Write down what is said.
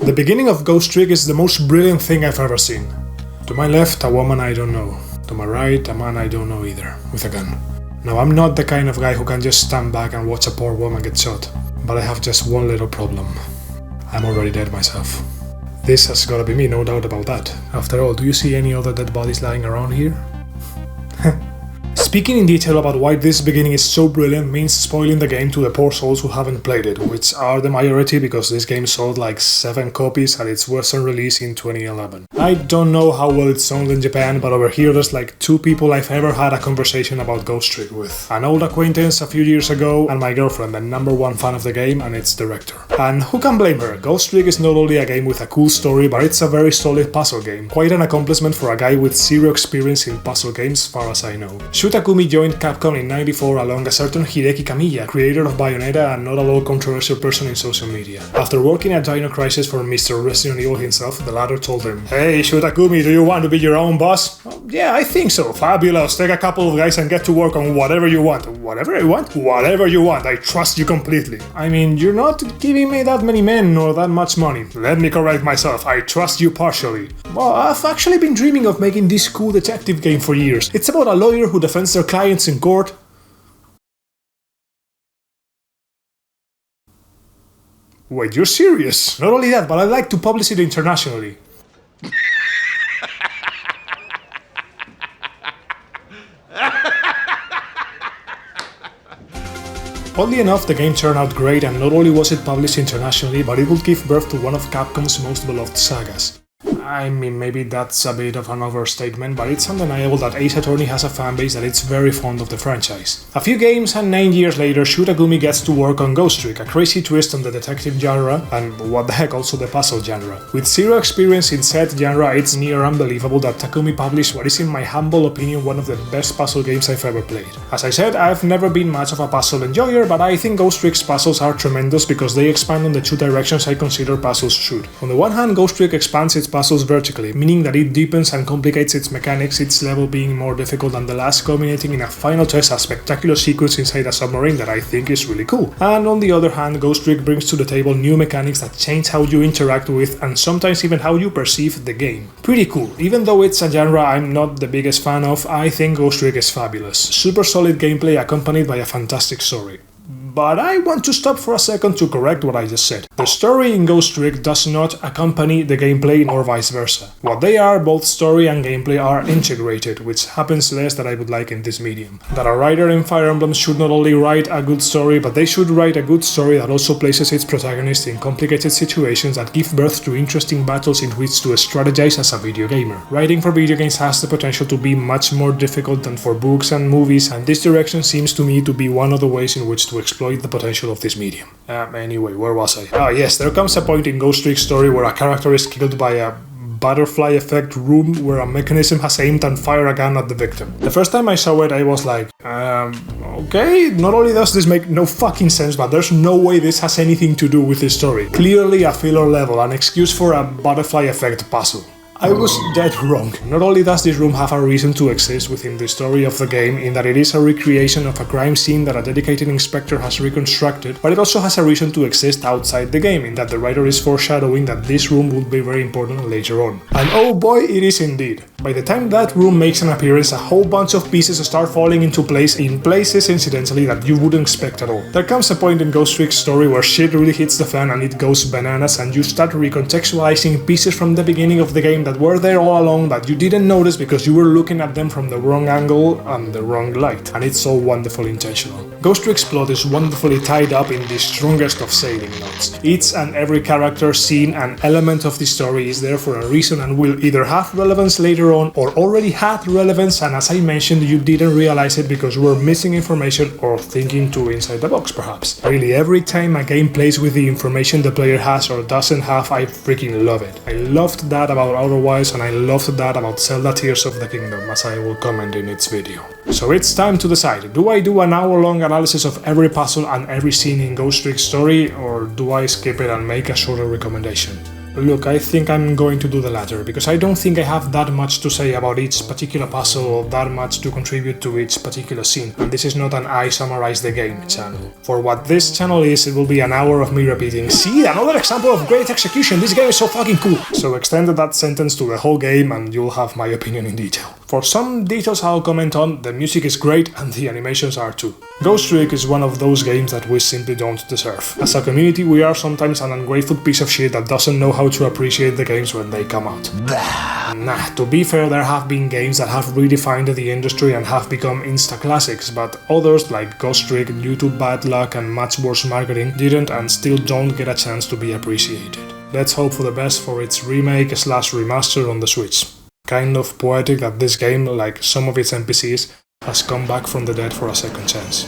The beginning of Ghost Trick is the most brilliant thing I've ever seen. To my left, a woman I don't know. To my right, a man I don't know either, with a gun. Now, I'm not the kind of guy who can just stand back and watch a poor woman get shot, but I have just one little problem. I'm already dead myself. This has gotta be me, no doubt about that. After all, do you see any other dead bodies lying around here? Speaking in detail about why this beginning is so brilliant means spoiling the game to the poor souls who haven't played it, which are the majority because this game sold like 7 copies at its Western release in 2011. I don't know how well it sold in Japan, but over here there's like 2 people I've ever had a conversation about Ghost Trick with. An old acquaintance a few years ago, and my girlfriend, the #1 fan of the game and its director. And who can blame her? Ghost Trick is not only a game with a cool story, but it's a very solid puzzle game. Quite an accomplishment for a guy with zero experience in puzzle games, as far as I know. Takumi joined Capcom in '94 along a certain Hideki Kamiya, creator of Bayonetta and not a low controversial person in social media. After working at Dino Crisis for Mr. Resident Evil himself, the latter told him, "Hey Takumi, do you want to be your own boss?" "Oh, yeah, I think so. Fabulous. Take a couple of guys and get to work on whatever you want." "Whatever I want?" "Whatever you want. I trust you completely." "I mean, you're not giving me that many men or that much money." "Let me correct myself. I trust you partially." "Well, I've actually been dreaming of making this cool detective game for years. It's about a lawyer who defends their clients in court." Wait, you're serious? "Not only that, but I'd like to publish it internationally." Oddly enough, the game turned out great, and not only was it published internationally, but it would give birth to one of Capcom's most beloved sagas. I mean, maybe that's a bit of an overstatement, but it's undeniable that Ace Attorney has a fanbase that is very fond of the franchise. A few games and 9 years later, Takumi gets to work on Ghost Trick, a crazy twist on the detective genre, and what the heck, also the puzzle genre. With zero experience in said genre, it's near unbelievable that Takumi published what is, in my humble opinion, one of the best puzzle games I've ever played. As I said, I've never been much of a puzzle enjoyer, but I think Ghost Trick's puzzles are tremendous because they expand on the 2 directions I consider puzzles should. On the one hand, Ghost Trick expands its puzzles vertically, meaning that it deepens and complicates its mechanics, its level being more difficult than the last, culminating in a final test, a spectacular sequence inside a submarine that I think is really cool. And on the other hand, Ghost Trick brings to the table new mechanics that change how you interact with and sometimes even how you perceive the game. Pretty cool. Even though it's a genre I'm not the biggest fan of, I think Ghost Trick is fabulous. Super solid gameplay accompanied by a fantastic story. But I want to stop for a second to correct what I just said. The story in Ghost Trick does not accompany the gameplay nor vice versa. What they are, both story and gameplay, are integrated, which happens less than I would like in this medium. That a writer in Fire Emblem should not only write a good story, but they should write a good story that also places its protagonist in complicated situations that give birth to interesting battles in which to strategize as a video gamer. Writing for video games has the potential to be much more difficult than for books and movies, and this direction seems to me to be one of the ways in which to explore the potential of this medium. Anyway, where was I? Yes, there comes a point in Ghost Trick's story where a character is killed by a butterfly effect room where a mechanism has aimed and fired a gun at the victim. The first time I saw it, I was like, okay, not only does this make no fucking sense, but there's no way this has anything to do with the story. Clearly a filler level, an excuse for a butterfly effect puzzle. I was dead wrong. Not only does this room have a reason to exist within the story of the game, in that it is a recreation of a crime scene that a dedicated inspector has reconstructed, but it also has a reason to exist outside the game, in that the writer is foreshadowing that this room would be very important later on. And oh boy, it is indeed. By the time that room makes an appearance, a whole bunch of pieces start falling into place, in places incidentally that you wouldn't expect at all. There comes a point in Ghost Trick's story where shit really hits the fan and it goes bananas, and you start recontextualizing pieces from the beginning of the game that were there all along that you didn't notice because you were looking at them from the wrong angle and the wrong light, and it's all wonderfully intentional. Ghost Trick's plot is wonderfully tied up in the strongest of sailing knots. Each and every character, scene and element of the story is there for a reason and will either have relevance later on or already had relevance, and as I mentioned, you didn't realize it because you were missing information or thinking too inside the box perhaps. Really, every time a game plays with the information the player has or doesn't have, I freaking love it. I loved that about Outer Wilds, and I loved that about Zelda Tears of the Kingdom, as I will comment in its video. So it's time to decide, do I do an hour-long analysis of every puzzle and every scene in Ghost Trick's story, or do I skip it and make a shorter recommendation? Look, I think I'm going to do the latter, because I don't think I have that much to say about each particular puzzle or that much to contribute to each particular scene, and this is not an I summarize the game channel. For what this channel is, it will be an hour of me repeating, "See, another example of great execution, this game is so fucking cool!" So extend that sentence to the whole game and you'll have my opinion in detail. For some details I'll comment on, the music is great and the animations are too. Ghost Trick is one of those games that we simply don't deserve. As a community, we are sometimes an ungrateful piece of shit that doesn't know how to appreciate the games when they come out. Nah, to be fair, there have been games that have redefined the industry and have become insta-classics, but others like Ghost Trick, due to bad luck and much worse marketing, didn't and still don't get a chance to be appreciated. Let's hope for the best for its remake/remaster on the Switch. Kind of poetic that this game, like some of its NPCs, has come back from the dead for a second chance.